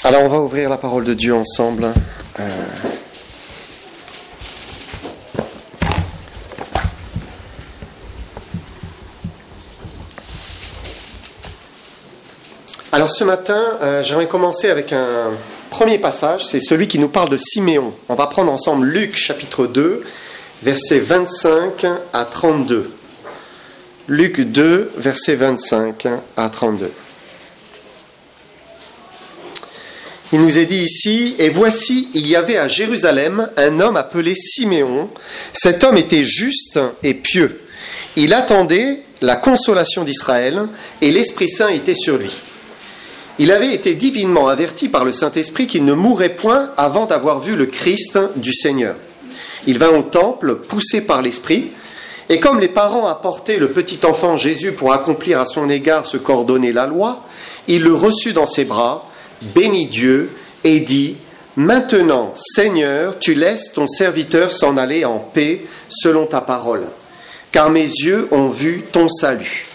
Alors on va ouvrir la parole de Dieu ensemble. Alors ce matin, j'aimerais commencer avec un premier passage, c'est celui qui nous parle de Siméon. On va prendre ensemble Luc chapitre 2, versets 25 à 32. Luc 2, versets 25 à 32. Il nous est dit ici, « Et voici, il y avait à Jérusalem un homme appelé Siméon. Cet homme était juste et pieux. Il attendait la consolation d'Israël et l'Esprit Saint était sur lui. Il avait été divinement averti par le Saint-Esprit qu'il ne mourrait point avant d'avoir vu le Christ du Seigneur. Il vint au temple, poussé par l'Esprit, et comme les parents apportaient le petit enfant Jésus pour accomplir à son égard ce qu'ordonnait la loi, il le reçut dans ses bras, bénit Dieu et dit « Maintenant, Seigneur, tu laisses ton serviteur s'en aller en paix selon ta parole, car mes yeux ont vu ton salut.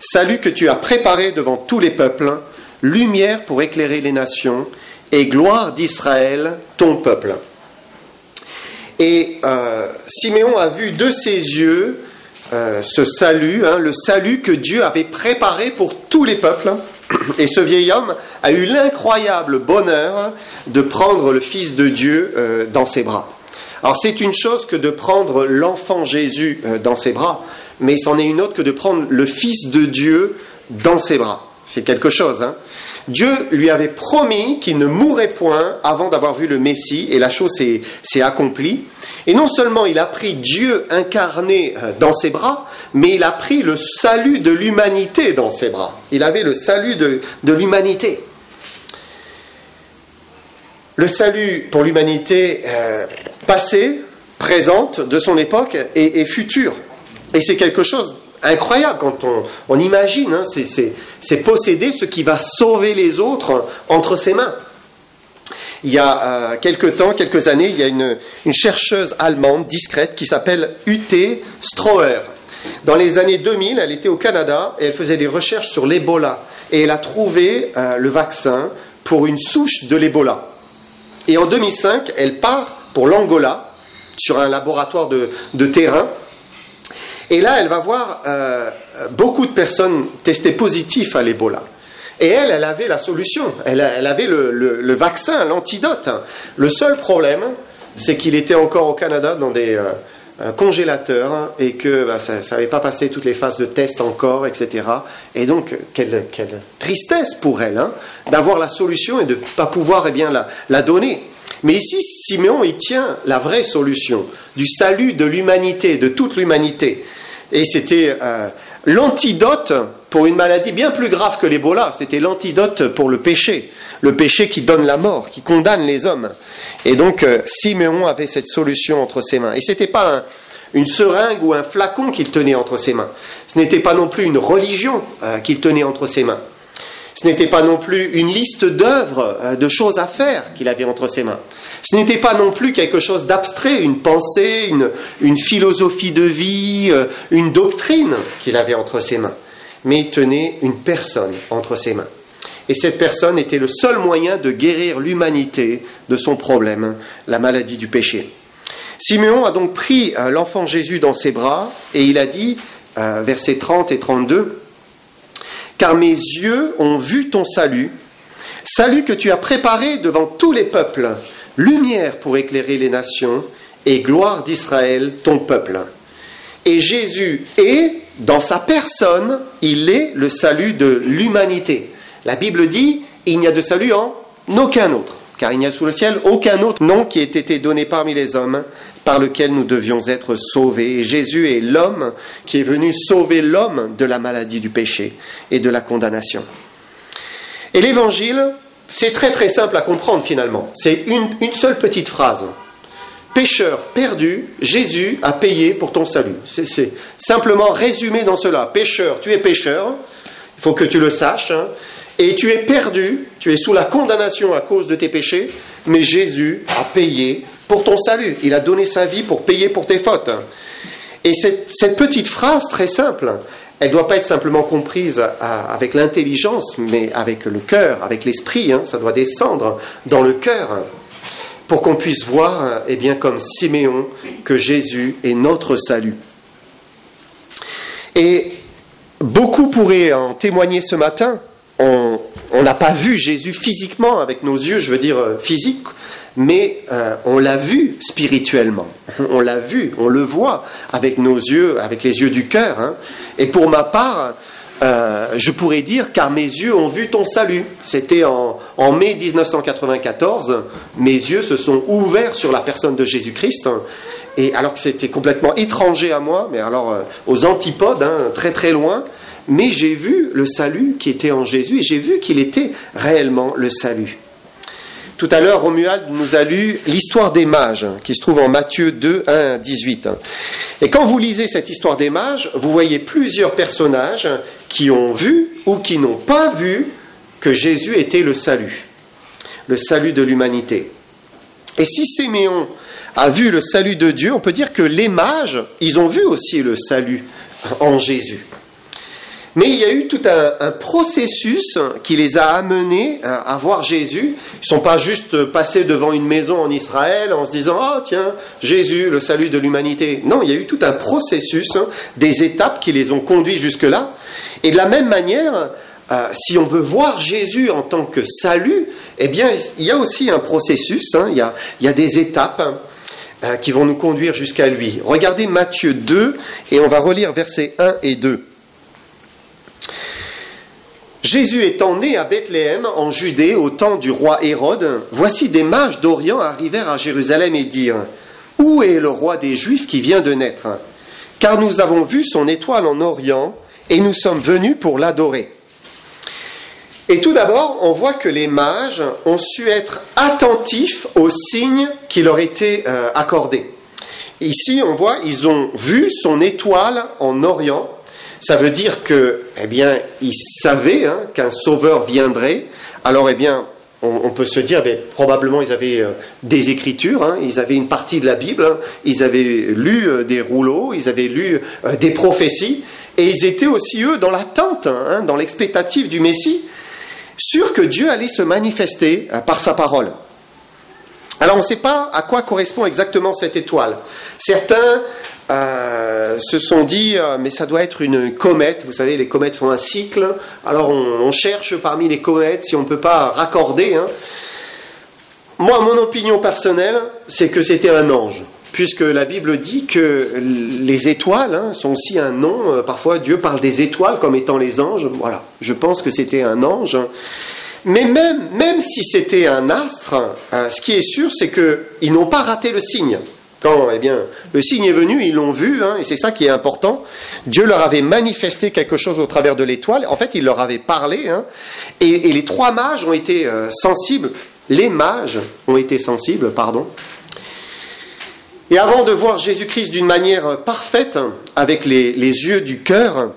Salut que tu as préparé devant tous les peuples, lumière pour éclairer les nations et gloire d'Israël, ton peuple. » Et Siméon a vu de ses yeux ce salut, le salut que Dieu avait préparé pour tous les peuples. Et ce vieil homme a eu l'incroyable bonheur de prendre le Fils de Dieu dans ses bras. Alors c'est une chose que de prendre l'enfant Jésus dans ses bras, mais c'en est une autre que de prendre le Fils de Dieu dans ses bras. C'est quelque chose, hein. Dieu lui avait promis qu'il ne mourrait point avant d'avoir vu le Messie, et la chose s'est accomplie. Et non seulement il a pris Dieu incarné dans ses bras, mais il a pris le salut de l'humanité dans ses bras. Il avait le salut de l'humanité. Le salut pour l'humanité passée, présente, de son époque et future. Et c'est quelque chose incroyable quand on imagine, hein, c'est posséder ce qui va sauver les autres entre ses mains. Il y a quelques années, il y a une chercheuse allemande discrète qui s'appelle Ute Strauer. Dans les années 2000, elle était au Canada et elle faisait des recherches sur l'Ebola. Et elle a trouvé le vaccin pour une souche de l'Ebola. Et en 2005, elle part pour l'Angola, sur un laboratoire de terrain. Et là, elle va voir beaucoup de personnes testées positives à l'Ebola. Et elle avait la solution. Elle avait le vaccin, l'antidote. Le seul problème, c'est qu'il était encore au Canada dans des congélateurs et que ça n'avait pas passé toutes les phases de test encore, etc. Et donc, quelle tristesse pour elle d'avoir la solution et de ne pas pouvoir la donner. Mais ici, Siméon, il tient la vraie solution du salut de l'humanité, de toute l'humanité. Et c'était l'antidote pour une maladie bien plus grave que l'Ebola. C'était l'antidote pour le péché qui donne la mort, qui condamne les hommes. Et donc, Siméon avait cette solution entre ses mains. Et ce n'était pas une seringue ou un flacon qu'il tenait entre ses mains. Ce n'était pas non plus une religion qu'il tenait entre ses mains. Ce n'était pas non plus une liste d'œuvres, de choses à faire qu'il avait entre ses mains. Ce n'était pas non plus quelque chose d'abstrait, une pensée, une philosophie de vie, une doctrine qu'il avait entre ses mains. Mais il tenait une personne entre ses mains. Et cette personne était le seul moyen de guérir l'humanité de son problème, la maladie du péché. Siméon a donc pris l'enfant Jésus dans ses bras et il a dit, versets 30 et 32, « Car mes yeux ont vu ton salut, salut que tu as préparé devant tous les peuples, lumière pour éclairer les nations et gloire d'Israël, ton peuple. » Et Jésus est, dans sa personne, il est le salut de l'humanité. La Bible dit, il n'y a de salut en aucun autre, car il n'y a sous le ciel aucun autre nom qui ait été donné parmi les hommes, par lequel nous devions être sauvés. Et Jésus est l'homme qui est venu sauver l'homme de la maladie du péché et de la condamnation. Et l'évangile, c'est très très simple à comprendre finalement. C'est une seule petite phrase. Pécheur perdu, Jésus a payé pour ton salut. C'est simplement résumé dans cela. Pécheur, tu es pécheur, il faut que tu le saches, et tu es perdu, tu es sous la condamnation à cause de tes péchés, mais Jésus a payé pour ton salut. Il a donné sa vie pour payer pour tes fautes. Et cette petite phrase très simple, elle ne doit pas être simplement comprise avec l'intelligence, mais avec le cœur, avec l'esprit. Ça doit descendre dans le cœur pour qu'on puisse voir, eh bien, comme Siméon, que Jésus est notre salut. Et beaucoup pourraient en témoigner ce matin. On n'a pas vu Jésus physiquement avec nos yeux, je veux dire physique, mais on l'a vu spirituellement. On l'a vu, on le voit avec nos yeux, avec les yeux du cœur. Et pour ma part, je pourrais dire, car mes yeux ont vu ton salut. C'était en mai 1994, mes yeux se sont ouverts sur la personne de Jésus-Christ. Et alors que c'était complètement étranger à moi, mais alors aux antipodes, très très loin, mais j'ai vu le salut qui était en Jésus et j'ai vu qu'il était réellement le salut. Tout à l'heure, Romuald nous a lu l'histoire des mages, qui se trouve en Matthieu 2, 1 à 18. Et quand vous lisez cette histoire des mages, vous voyez plusieurs personnages qui ont vu ou qui n'ont pas vu que Jésus était le salut de l'humanité. Et si Siméon a vu le salut de Dieu, on peut dire que les mages, ils ont vu aussi le salut en Jésus. Mais il y a eu tout un processus qui les a amenés à voir Jésus. Ils ne sont pas juste passés devant une maison en Israël en se disant « Ah tiens, Jésus, le salut de l'humanité ». Non, il y a eu tout un processus, des étapes qui les ont conduits jusque-là. Et de la même manière, si on veut voir Jésus en tant que salut, eh bien, il y a aussi un processus, il y a des étapes qui vont nous conduire jusqu'à lui. Regardez Matthieu 2 et on va relire versets 1 et 2. Jésus étant né à Bethléem, en Judée, au temps du roi Hérode, voici des mages d'Orient arrivèrent à Jérusalem et dirent « Où est le roi des Juifs qui vient de naître ? Car nous avons vu son étoile en Orient et nous sommes venus pour l'adorer. » Et tout d'abord, on voit que les mages ont su être attentifs aux signes qui leur étaient accordés. Ici, on voit, ils ont vu son étoile en Orient. Ça veut dire que, eh bien, ils savaient qu'un sauveur viendrait. Alors, eh bien, on peut se dire, probablement ils avaient des écritures, ils avaient une partie de la Bible, ils avaient lu des rouleaux, ils avaient lu des prophéties, et ils étaient aussi, eux, dans l'attente, dans l'expectative du Messie, sûrs que Dieu allait se manifester par sa parole. Alors, on ne sait pas à quoi correspond exactement cette étoile. Certains se sont dit, mais ça doit être une comète. Vous savez, les comètes font un cycle. Alors, on cherche parmi les comètes si on ne peut pas raccorder. Moi, mon opinion personnelle, c'est que c'était un ange. Puisque la Bible dit que les étoiles sont aussi un nom. Parfois, Dieu parle des étoiles comme étant les anges. Voilà, je pense que c'était un ange. Mais même si c'était un astre, ce qui est sûr, c'est qu'ils n'ont pas raté le signe. Quand le signe est venu, ils l'ont vu, et c'est ça qui est important. Dieu leur avait manifesté quelque chose au travers de l'étoile. En fait, il leur avait parlé. Et les trois mages ont été sensibles. Les mages ont été sensibles, pardon. Et avant de voir Jésus-Christ d'une manière parfaite, avec les yeux du cœur,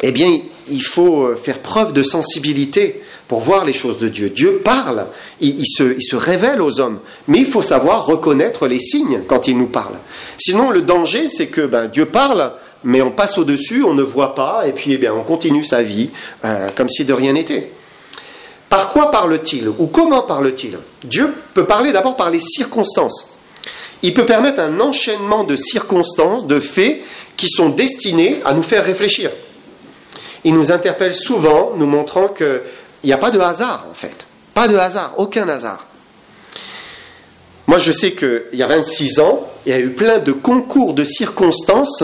eh bien, il faut faire preuve de sensibilité pour voir les choses de Dieu. Dieu parle, il se révèle aux hommes, mais il faut savoir reconnaître les signes quand il nous parle. Sinon, le danger, c'est que Dieu parle, mais on passe au-dessus, on ne voit pas, et puis on continue sa vie comme si de rien n'était. Par quoi parle-t-il ou comment parle-t-il ? Dieu peut parler d'abord par les circonstances. Il peut permettre un enchaînement de circonstances, de faits qui sont destinés à nous faire réfléchir. Il nous interpelle souvent, nous montrant qu'il n'y a pas de hasard, en fait. Pas de hasard, aucun hasard. Moi, je sais qu'il y a 26 ans, il y a eu plein de concours de circonstances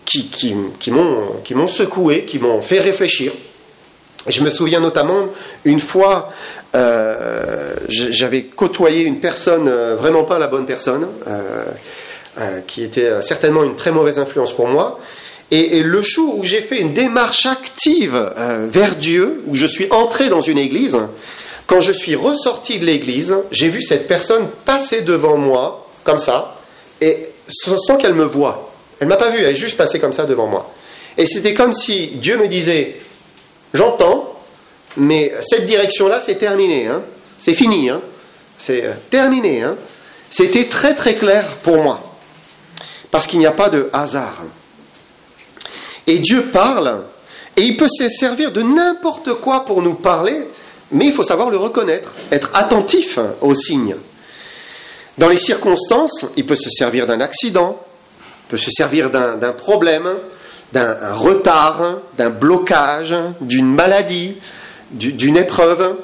qui m'ont secoué, qui m'ont fait réfléchir. Je me souviens notamment, une fois, j'avais côtoyé une personne, vraiment pas la bonne personne, qui était certainement une très mauvaise influence pour moi. Et le jour où j'ai fait une démarche active vers Dieu, où je suis entré dans une église, quand je suis ressorti de l'église, j'ai vu cette personne passer devant moi, comme ça, et sans qu'elle me voie. Elle ne m'a pas vu, elle est juste passée comme ça devant moi. Et c'était comme si Dieu me disait, j'entends, mais cette direction-là, c'est terminé, c'est fini, c'est terminé. C'était très très clair pour moi, parce qu'il n'y a pas de hasard. Et Dieu parle, et il peut se servir de n'importe quoi pour nous parler, mais il faut savoir le reconnaître, être attentif aux signes. Dans les circonstances, il peut se servir d'un accident, il peut se servir d'un problème, d'un retard, d'un blocage, d'une maladie, d'une épreuve.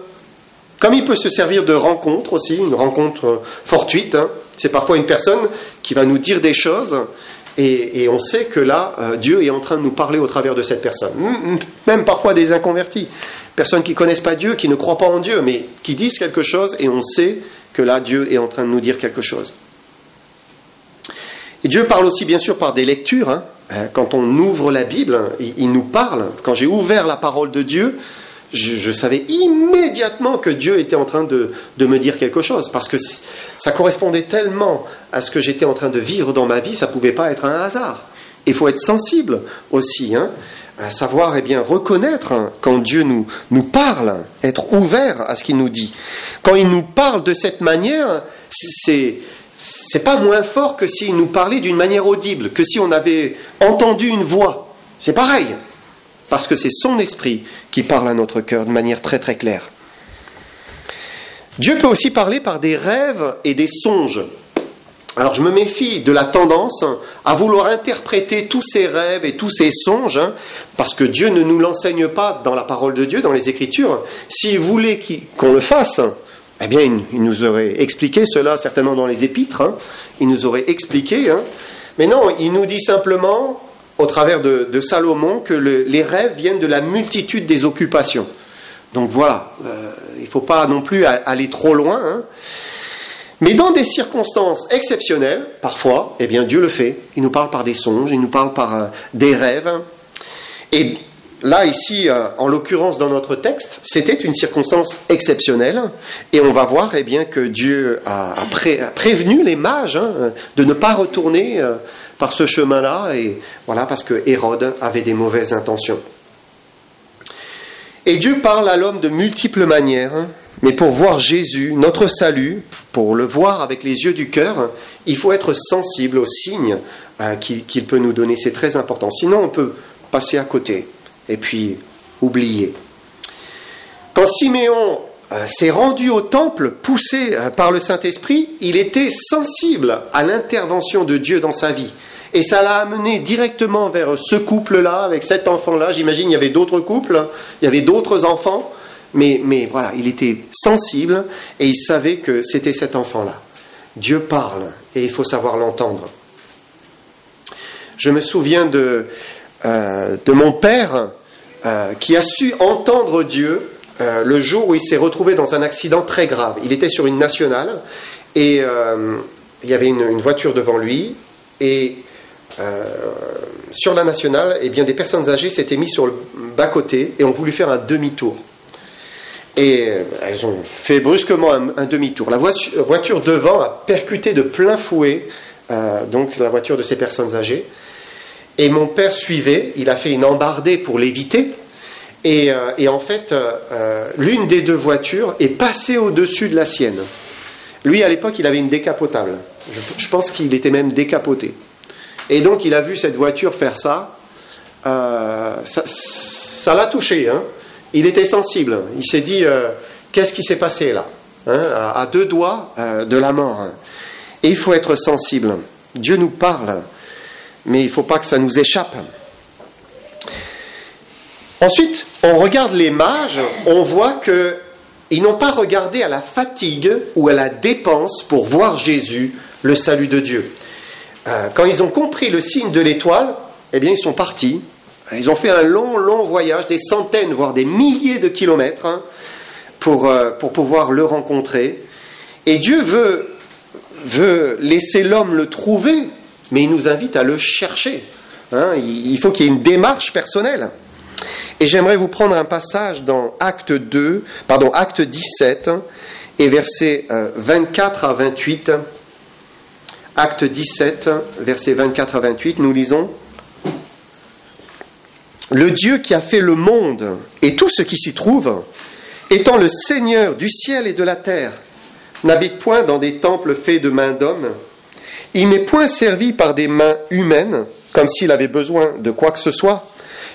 Comme il peut se servir de rencontre aussi, une rencontre fortuite. C'est parfois une personne qui va nous dire des choses et on sait que là, Dieu est en train de nous parler au travers de cette personne. Même parfois des inconvertis, personnes qui ne connaissent pas Dieu, qui ne croient pas en Dieu, mais qui disent quelque chose et on sait que là, Dieu est en train de nous dire quelque chose. Et Dieu parle aussi bien sûr par des lectures. Quand on ouvre la Bible, il nous parle. Quand j'ai ouvert la parole de Dieu, je savais immédiatement que Dieu était en train de me dire quelque chose, parce que ça correspondait tellement à ce que j'étais en train de vivre dans ma vie, ça ne pouvait pas être un hasard. Il faut être sensible aussi, à savoir reconnaître quand Dieu nous parle, être ouvert à ce qu'il nous dit. Quand il nous parle de cette manière, c'est pas moins fort que s'il nous parlait d'une manière audible, que si on avait entendu une voix. C'est pareil. Parce que c'est son esprit qui parle à notre cœur de manière très très claire. Dieu peut aussi parler par des rêves et des songes. Alors je me méfie de la tendance à vouloir interpréter tous ces rêves et tous ces songes, parce que Dieu ne nous l'enseigne pas dans la parole de Dieu, dans les Écritures. S'il voulait qu'on le fasse, il nous aurait expliqué cela certainement dans les Épîtres, il nous aurait expliqué, mais non, il nous dit simplement, au travers de Salomon, que les rêves viennent de la multitude des occupations. Donc voilà, il ne faut pas non plus aller trop loin. Mais dans des circonstances exceptionnelles, parfois, Dieu le fait. Il nous parle par des songes, il nous parle par des rêves. Et là, ici, en l'occurrence dans notre texte, c'était une circonstance exceptionnelle. Et on va voir que Dieu a prévenu les mages de ne pas retourner par ce chemin-là, et voilà, parce que Hérode avait des mauvaises intentions. Et Dieu parle à l'homme de multiples manières, mais pour voir Jésus, notre salut, pour le voir avec les yeux du cœur, il faut être sensible aux signes qu'il peut nous donner. C'est très important. Sinon, on peut passer à côté et puis oublier. Quand Siméon s'est rendu au temple, poussé par le Saint-Esprit, il était sensible à l'intervention de Dieu dans sa vie. Et ça l'a amené directement vers ce couple-là, avec cet enfant-là. J'imagine il y avait d'autres couples, il y avait d'autres enfants, mais voilà, il était sensible et il savait que c'était cet enfant-là. Dieu parle et il faut savoir l'entendre. Je me souviens de mon père qui a su entendre Dieu le jour où il s'est retrouvé dans un accident très grave. Il était sur une nationale et il y avait une voiture devant lui et sur la nationale, des personnes âgées s'étaient mises sur le bas-côté et ont voulu faire un demi-tour. Et elles ont fait brusquement un demi-tour. La voiture devant a percuté de plein fouet donc la voiture de ces personnes âgées. Et mon père suivait, il a fait une embardée pour l'éviter. Et en fait, l'une des deux voitures est passée au-dessus de la sienne. Lui, à l'époque, il avait une décapotable. Je pense qu'il était même décapoté. Et donc, il a vu cette voiture faire ça. Ça l'a touché. Il était sensible. Il s'est dit, qu'est-ce qui s'est passé là à deux doigts de la mort. Et il faut être sensible. Dieu nous parle, mais il ne faut pas que ça nous échappe. Ensuite, on regarde les mages, on voit qu'ils n'ont pas regardé à la fatigue ou à la dépense pour voir Jésus, le salut de Dieu. Quand ils ont compris le signe de l'étoile, ils sont partis. Ils ont fait un long voyage, des centaines, voire des milliers de kilomètres, pour pouvoir le rencontrer. Et Dieu veut laisser l'homme le trouver, mais il nous invite à le chercher. Il faut qu'il y ait une démarche personnelle. Et j'aimerais vous prendre un passage dans Acte 17, et versets 24 à 28. Acte 17, versets 24 à 28, nous lisons. « Le Dieu qui a fait le monde et tout ce qui s'y trouve, étant le Seigneur du ciel et de la terre, n'habite point dans des temples faits de mains d'hommes. Il n'est point servi par des mains humaines, comme s'il avait besoin de quoi que ce soit,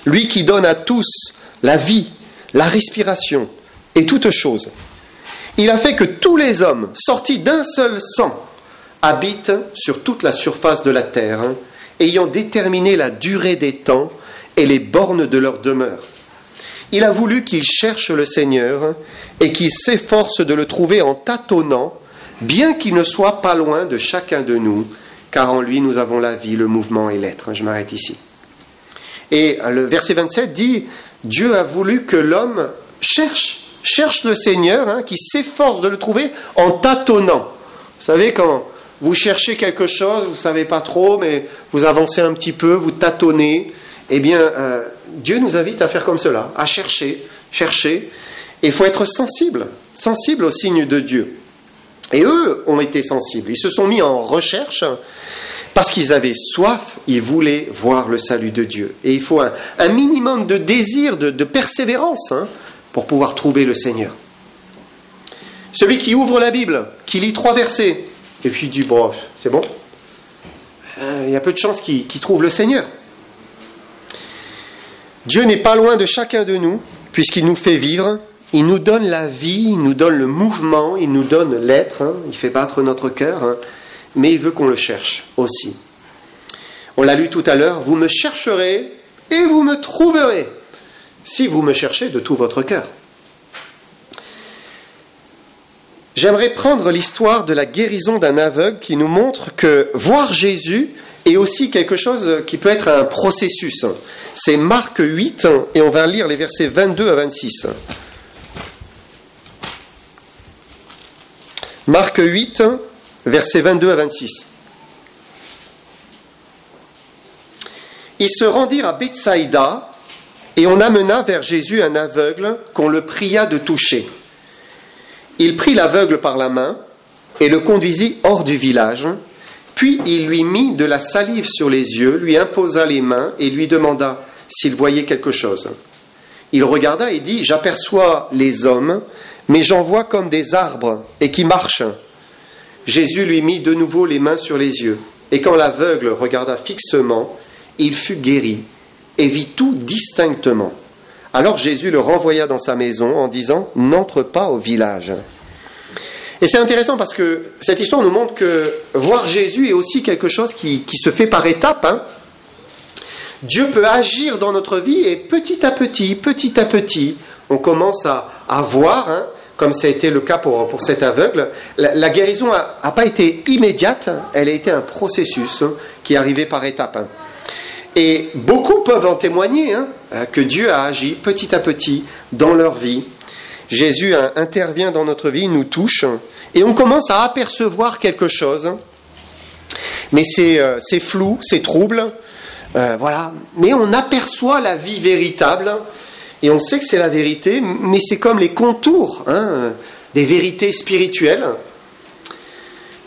lui qui donne à tous la vie, la respiration et toutes choses. Il a fait que tous les hommes, sortis d'un seul sang, habitent sur toute la surface de la terre, ayant déterminé la durée des temps et les bornes de leur demeure. Il a voulu qu'ils cherchent le Seigneur et qu'ils s'efforcent de le trouver en tâtonnant, bien qu'il ne soit pas loin de chacun de nous, car en lui nous avons la vie, le mouvement et l'être. Je m'arrête ici. Et le verset 27 dit, Dieu a voulu que l'homme cherche le Seigneur, qui s'efforce de le trouver en tâtonnant. Vous savez, quand vous cherchez quelque chose, vous ne savez pas trop, mais vous avancez un petit peu, vous tâtonnez, eh bien, Dieu nous invite à faire comme cela, à chercher. Et il faut être sensible aux signes de Dieu. Et eux ont été sensibles. Ils se sont mis en recherche parce qu'ils avaient soif, ils voulaient voir le salut de Dieu. Et il faut un minimum de désir, de persévérance, pour pouvoir trouver le Seigneur. Celui qui ouvre la Bible, qui lit 3 versets, et puis dit, bon, c'est bon, il y a peu de chances qu'il trouve le Seigneur. Dieu n'est pas loin de chacun de nous, puisqu'il nous fait vivre, il nous donne la vie, il nous donne le mouvement, il nous donne l'être, il fait battre notre cœur, mais il veut qu'on le cherche aussi. On l'a lu tout à l'heure, vous me chercherez et vous me trouverez, si vous me cherchez de tout votre cœur. J'aimerais prendre l'histoire de la guérison d'un aveugle qui nous montre que voir Jésus est aussi quelque chose qui peut être un processus. C'est Marc 8 et on va lire les versets 22 à 26. Marc 8, versets 22 à 26. Ils se rendirent à Bethsaïda et on amena vers Jésus un aveugle qu'on le pria de toucher. Il prit l'aveugle par la main et le conduisit hors du village. Puis il lui mit de la salive sur les yeux, lui imposa les mains et lui demanda s'il voyait quelque chose. Il regarda et dit, « J'aperçois les hommes, mais j'en vois comme des arbres et qui marchent. » Jésus lui mit de nouveau les mains sur les yeux. Et quand l'aveugle regarda fixement, il fut guéri et vit tout distinctement. Alors Jésus le renvoya dans sa maison en disant, « N'entre pas au village. » Et c'est intéressant parce que cette histoire nous montre que voir Jésus est aussi quelque chose qui se fait par étapes. Dieu peut agir dans notre vie et petit à petit, on commence à voir, comme ça a été le cas pour cet aveugle. La guérison n'a pas été immédiate, elle a été un processus qui est arrivé par étapes. Et beaucoup peuvent en témoigner, que Dieu a agi petit à petit dans leur vie. Jésus intervient dans notre vie, nous touche, et on commence à apercevoir quelque chose. Mais c'est flou, c'est trouble, voilà. Mais on aperçoit la vie véritable, et on sait que c'est la vérité, mais c'est comme les contours des vérités spirituelles.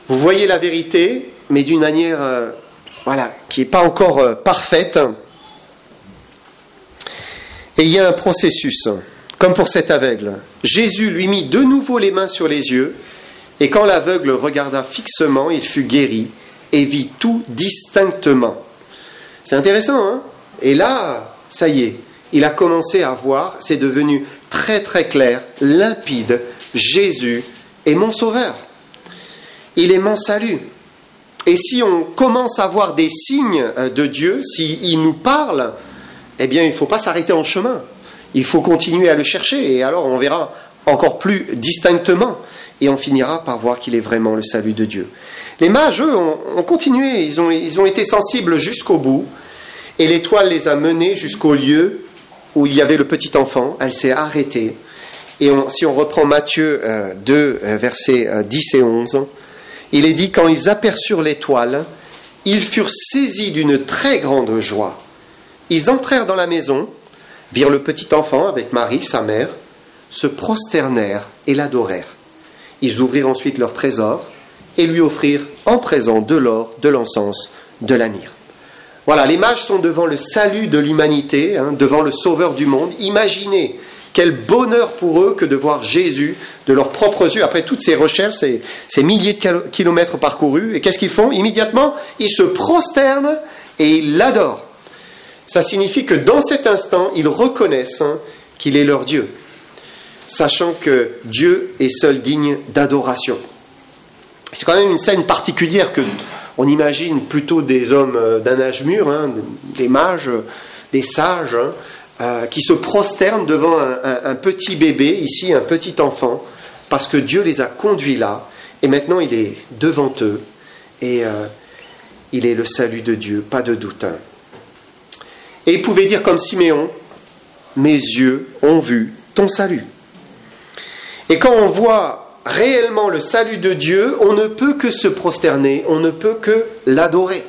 Vous voyez la vérité, mais d'une manière qui n'est pas encore parfaite. Et il y a un processus, comme pour cet aveugle. Jésus lui mit de nouveau les mains sur les yeux, et quand l'aveugle regarda fixement, il fut guéri et vit tout distinctement. C'est intéressant, Et là, ça y est, il a commencé à voir, c'est devenu très très clair, limpide, Jésus est mon sauveur. Il est mon salut. Et si on commence à voir des signes de Dieu, s'il nous parle, eh bien il ne faut pas s'arrêter en chemin. Il faut continuer à le chercher et alors on verra encore plus distinctement et on finira par voir qu'il est vraiment le salut de Dieu. Les mages, eux, ont continué, ils ont été sensibles jusqu'au bout et l'étoile les a menés jusqu'au lieu où il y avait le petit enfant. Elle s'est arrêtée. Et si on reprend Matthieu 2, versets 10 et 11, il est dit, quand ils aperçurent l'étoile, ils furent saisis d'une très grande joie. Ils entrèrent dans la maison, virent le petit enfant avec Marie, sa mère, se prosternèrent et l'adorèrent. Ils ouvrirent ensuite leur trésor et lui offrirent en présent de l'or, de l'encens, de la myrrhe. Voilà, les mages sont devant le salut de l'humanité, devant le sauveur du monde. Imaginez quel bonheur pour eux que de voir Jésus de leurs propres yeux, après toutes ces recherches, ces milliers de kilomètres parcourus. Et qu'est-ce qu'ils font? Immédiatement, ils se prosternent et ils l'adorent. Ça signifie que dans cet instant, ils reconnaissent qu'il est leur Dieu, sachant que Dieu est seul digne d'adoration. C'est quand même une scène particulière que on imagine plutôt des hommes d'un âge mûr, des mages, des sages, qui se prosternent devant un petit bébé, ici un petit enfant, parce que Dieu les a conduits là, et maintenant il est devant eux, et il est le salut de Dieu, pas de doute. Et il pouvait dire comme Siméon, « Mes yeux ont vu ton salut ». Et quand on voit réellement le salut de Dieu, on ne peut que se prosterner, on ne peut que l'adorer.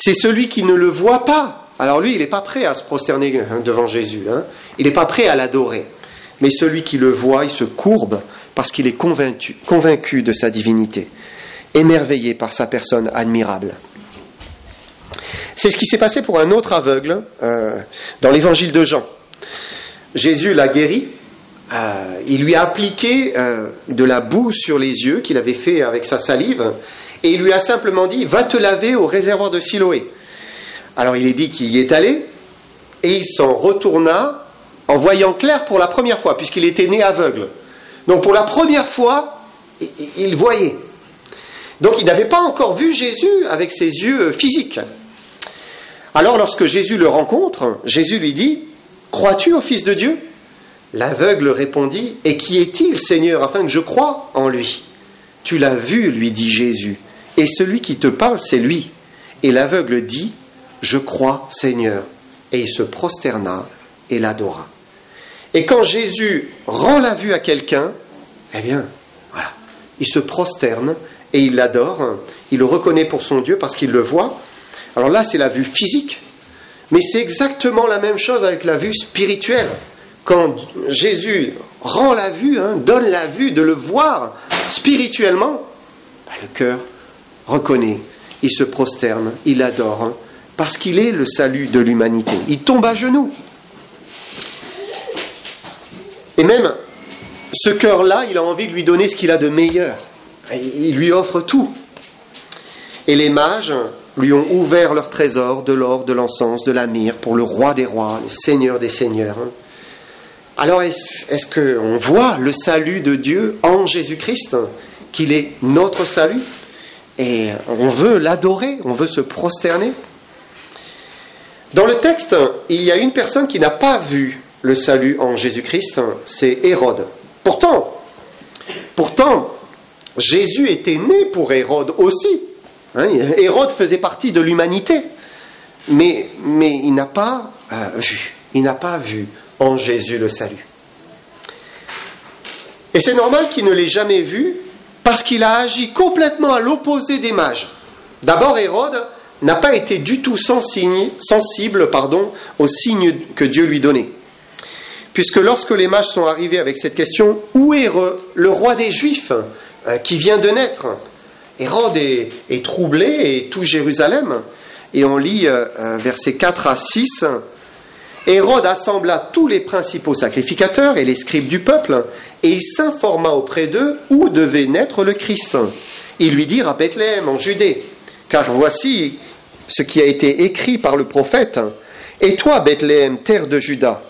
C'est celui qui ne le voit pas. Alors lui, il n'est pas prêt à se prosterner devant Jésus, il n'est pas prêt à l'adorer. Mais celui qui le voit, il se courbe parce qu'il est convaincu de sa divinité, émerveillé par sa personne admirable. C'est ce qui s'est passé pour un autre aveugle dans l'évangile de Jean. Jésus l'a guéri, il lui a appliqué de la boue sur les yeux qu'il avait fait avec sa salive, et il lui a simplement dit « Va te laver au réservoir de Siloé ». Alors il est dit qu'il y est allé, et il s'en retourna en voyant clair pour la première fois, puisqu'il était né aveugle. Donc pour la première fois, il voyait. Donc il n'avait pas encore vu Jésus avec ses yeux physiques. Alors lorsque Jésus le rencontre, Jésus lui dit « Crois-tu au Fils de Dieu ?» L'aveugle répondit « Et qui est-il, Seigneur, afin que je croie en lui ?» « Tu l'as vu, lui dit Jésus, et celui qui te parle, c'est lui. » Et l'aveugle dit « Je crois, Seigneur. » Et il se prosterna et l'adora. Et quand Jésus rend la vue à quelqu'un, eh bien, voilà, il se prosterne et il l'adore, il le reconnaît pour son Dieu parce qu'il le voit. Alors là, c'est la vue physique, mais c'est exactement la même chose avec la vue spirituelle. Quand Jésus rend la vue, donne la vue de le voir spirituellement, le cœur reconnaît, il se prosterne, il adore, parce qu'il est le salut de l'humanité. Il tombe à genoux. Et même, ce cœur-là, il a envie de lui donner ce qu'il a de meilleur. Il lui offre tout. Et les mages lui ont ouvert leur trésor, de l'or, de l'encens, de la myrrhe, pour le roi des rois, le seigneur des seigneurs. Alors, est-ce qu'on voit le salut de Dieu en Jésus-Christ, qu'il est notre salut? Et on veut l'adorer, on veut se prosterner. Dans le texte, il y a une personne qui n'a pas vu le salut en Jésus-Christ, c'est Hérode. Pourtant, Jésus était né pour Hérode aussi. Hérode faisait partie de l'humanité. Mais il n'a pas vu. Il n'a pas vu en Jésus le salut. Et c'est normal qu'il ne l'ait jamais vu parce qu'il a agi complètement à l'opposé des mages. D'abord, Hérode n'a pas été du tout sensible aux signes que Dieu lui donnait. Puisque lorsque les mages sont arrivés avec cette question, où est le roi des Juifs qui vient de naître? Hérode est troublé et tout Jérusalem. Et on lit versets 4 à 6. Hérode assembla tous les principaux sacrificateurs et les scribes du peuple, et il s'informa auprès d'eux où devait naître le Christ. Ils lui dirent à Bethléem, en Judée, car voici ce qui a été écrit par le prophète. Et toi, Bethléem, terre de Juda,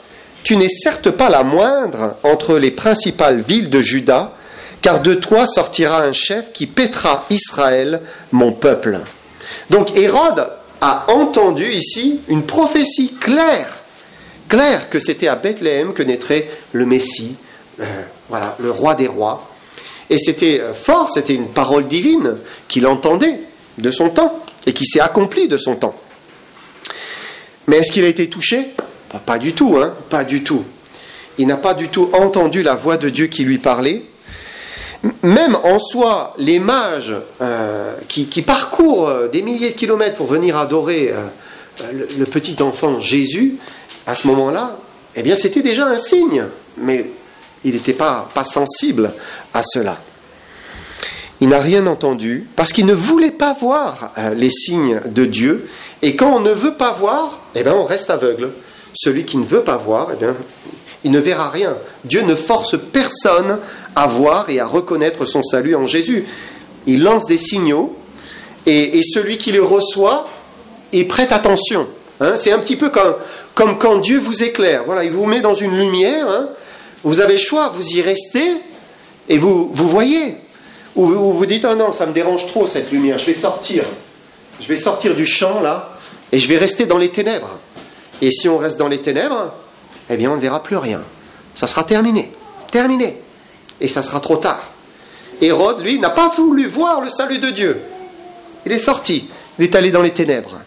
tu n'es certes pas la moindre entre les principales villes de Juda, car de toi sortira un chef qui paîtra Israël, mon peuple. Donc Hérode a entendu ici une prophétie claire que c'était à Bethléem que naîtrait le Messie, le roi des rois. Et c'était fort, c'était une parole divine qu'il entendait de son temps et qui s'est accomplie de son temps. Mais est-ce qu'il a été touché? Pas du tout, pas du tout. Il n'a pas du tout entendu la voix de Dieu qui lui parlait. Même en soi, les mages qui parcourent des milliers de kilomètres pour venir adorer le petit enfant Jésus, à ce moment-là, eh bien c'était déjà un signe, mais il n'était pas sensible à cela. Il n'a rien entendu parce qu'il ne voulait pas voir les signes de Dieu. Et quand on ne veut pas voir, eh bien on reste aveugle. Celui qui ne veut pas voir, eh bien, il ne verra rien. Dieu ne force personne à voir et à reconnaître son salut en Jésus. Il lance des signaux et celui qui les reçoit, et prête attention. Hein, c'est un petit peu comme quand Dieu vous éclaire. Voilà, il vous met dans une lumière. Hein, vous avez le choix, vous y restez et vous voyez. Ou vous dites, oh non, ça me dérange trop cette lumière, je vais sortir. Je vais sortir du champ là et je vais rester dans les ténèbres. Et si on reste dans les ténèbres, eh bien on ne verra plus rien. Ça sera terminé. Terminé. Et ça sera trop tard. Hérode, lui, n'a pas voulu voir le salut de Dieu. Il est sorti. Il est allé dans les ténèbres.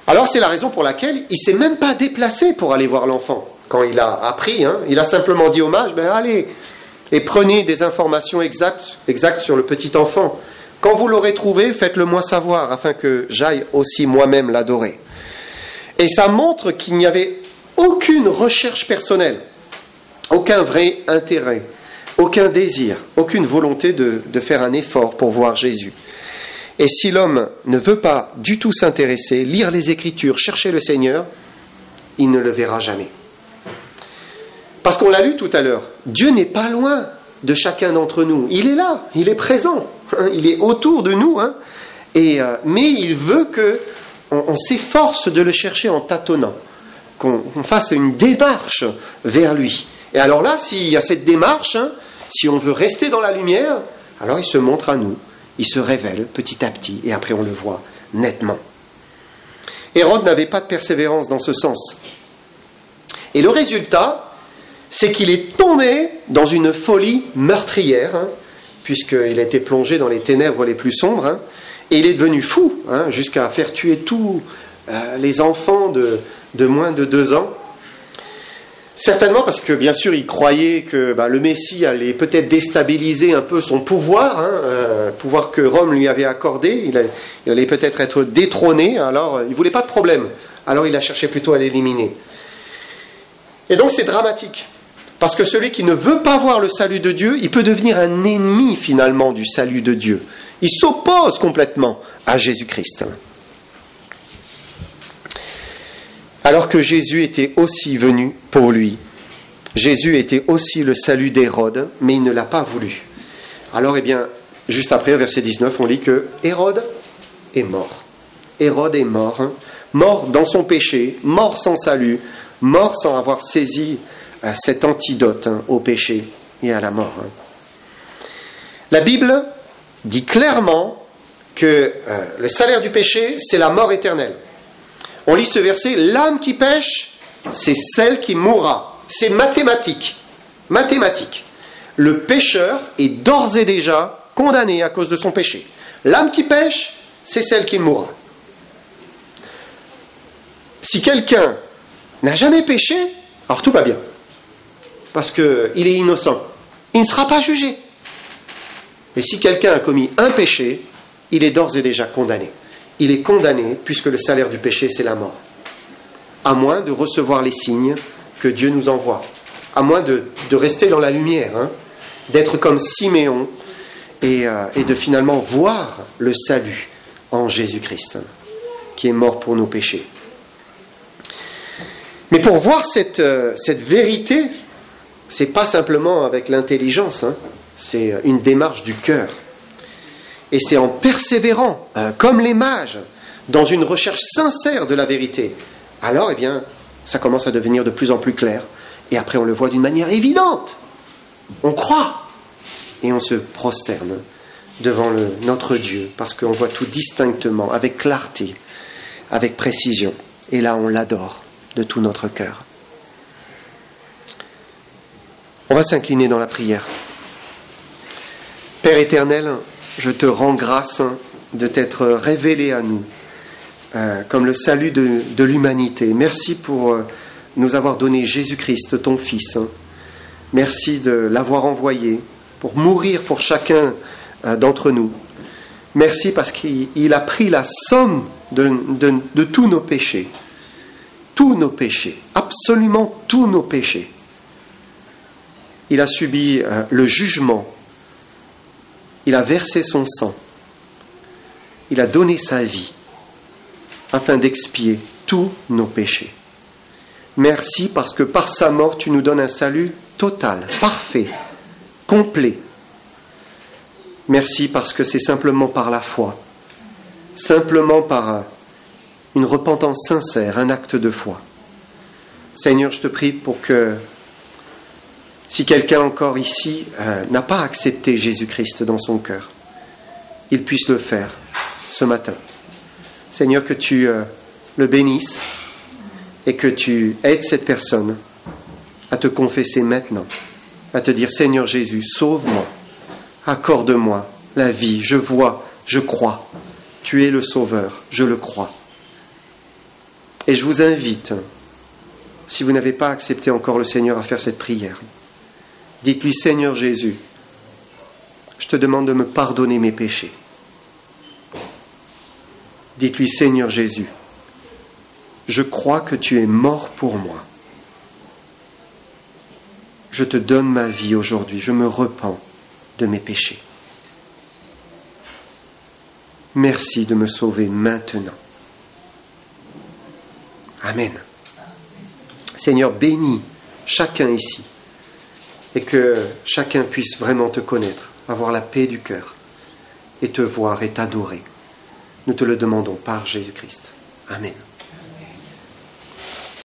Alors c'est la raison pour laquelle il ne s'est même pas déplacé pour aller voir l'enfant. Quand il a appris, hein, il a simplement dit aux mages, allez, et prenez des informations exactes sur le petit enfant. Quand vous l'aurez trouvé, faites-le moi savoir, afin que j'aille aussi moi-même l'adorer. Et ça montre qu'il n'y avait aucune recherche personnelle, aucun vrai intérêt, aucun désir, aucune volonté de faire un effort pour voir Jésus. Et si l'homme ne veut pas du tout s'intéresser, lire les Écritures, chercher le Seigneur, il ne le verra jamais. Parce qu'on l'a lu tout à l'heure, Dieu n'est pas loin de chacun d'entre nous. Il est là, il est présent, hein, il est autour de nous. Hein, mais il veut qu'on s'efforce de le chercher en tâtonnant, qu'on fasse une démarche vers lui. Et alors là, s'il y a cette démarche, hein, si on veut rester dans la lumière, alors il se montre à nous. Il se révèle petit à petit, et après on le voit nettement. Hérode n'avait pas de persévérance dans ce sens. Et le résultat, c'est qu'il est tombé dans une folie meurtrière, hein, puisqu'il a été plongé dans les ténèbres les plus sombres, hein, et il est devenu fou, hein, jusqu'à faire tuer tous les enfants de moins de 2 ans. Certainement parce que, bien sûr, il croyait que le Messie allait peut-être déstabiliser un peu son pouvoir, hein, pouvoir que Rome lui avait accordé. Il allait peut-être être détrôné, alors il ne voulait pas de problème. Alors il a cherché plutôt à l'éliminer. Et donc c'est dramatique, parce que celui qui ne veut pas voir le salut de Dieu, il peut devenir un ennemi finalement du salut de Dieu. Il s'oppose complètement à Jésus-Christ. Alors que Jésus était aussi venu pour lui. Jésus était aussi le salut d'Hérode, mais il ne l'a pas voulu. Alors, juste après, au verset 19, on lit que Hérode est mort. Hérode est mort, hein, mort dans son péché, mort sans salut, mort sans avoir saisi cet antidote au péché et à la mort. Hein. La Bible dit clairement que le salaire du péché, c'est la mort éternelle. On lit ce verset, l'âme qui pêche, c'est celle qui mourra. C'est mathématique. Mathématique. Le pécheur est d'ores et déjà condamné à cause de son péché. L'âme qui pêche, c'est celle qui mourra. Si quelqu'un n'a jamais péché, alors tout va bien. Parce qu'il est innocent. Il ne sera pas jugé. Mais si quelqu'un a commis un péché, il est d'ores et déjà condamné. Il est condamné puisque le salaire du péché, c'est la mort. À moins de recevoir les signes que Dieu nous envoie. À moins de rester dans la lumière, hein, d'être comme Siméon et de finalement voir le salut en Jésus-Christ, hein, qui est mort pour nos péchés. Mais pour voir cette vérité, c'est pas simplement avec l'intelligence, hein, c'est une démarche du cœur. Et c'est en persévérant, comme les mages, dans une recherche sincère de la vérité. Alors, ça commence à devenir de plus en plus clair. Et après, on le voit d'une manière évidente. On croit. Et on se prosterne devant notre Dieu, parce qu'on voit tout distinctement, avec clarté, avec précision. Et là, on l'adore de tout notre cœur. On va s'incliner dans la prière. Père éternel, je te rends grâce de t'être révélé à nous comme le salut de l'humanité. Merci pour nous avoir donné Jésus-Christ, ton Fils. Merci de l'avoir envoyé pour mourir pour chacun d'entre nous. Merci parce qu'il a pris la somme de tous nos péchés. Tous nos péchés, absolument tous nos péchés. Il a subi le jugement. Il a versé son sang. Il a donné sa vie afin d'expier tous nos péchés. Merci parce que par sa mort, tu nous donnes un salut total, parfait, complet. Merci parce que c'est simplement par la foi. simplement par une repentance sincère, un acte de foi. Seigneur, je te prie pour que si quelqu'un encore ici n'a pas accepté Jésus-Christ dans son cœur, il puisse le faire ce matin. Seigneur, que tu le bénisses et que tu aides cette personne à te confesser maintenant, à te dire, Seigneur Jésus, sauve-moi, accorde-moi la vie, je vois, je crois, tu es le Sauveur, je le crois. Et je vous invite, si vous n'avez pas accepté encore le Seigneur, à faire cette prière. Dites-lui, Seigneur Jésus, je te demande de me pardonner mes péchés. Dites-lui, Seigneur Jésus, je crois que tu es mort pour moi. Je te donne ma vie aujourd'hui, je me repens de mes péchés. Merci de me sauver maintenant. Amen. Seigneur, bénis chacun ici et que chacun puisse vraiment te connaître, avoir la paix du cœur et te voir et t'adorer. Nous te le demandons par Jésus-Christ. Amen.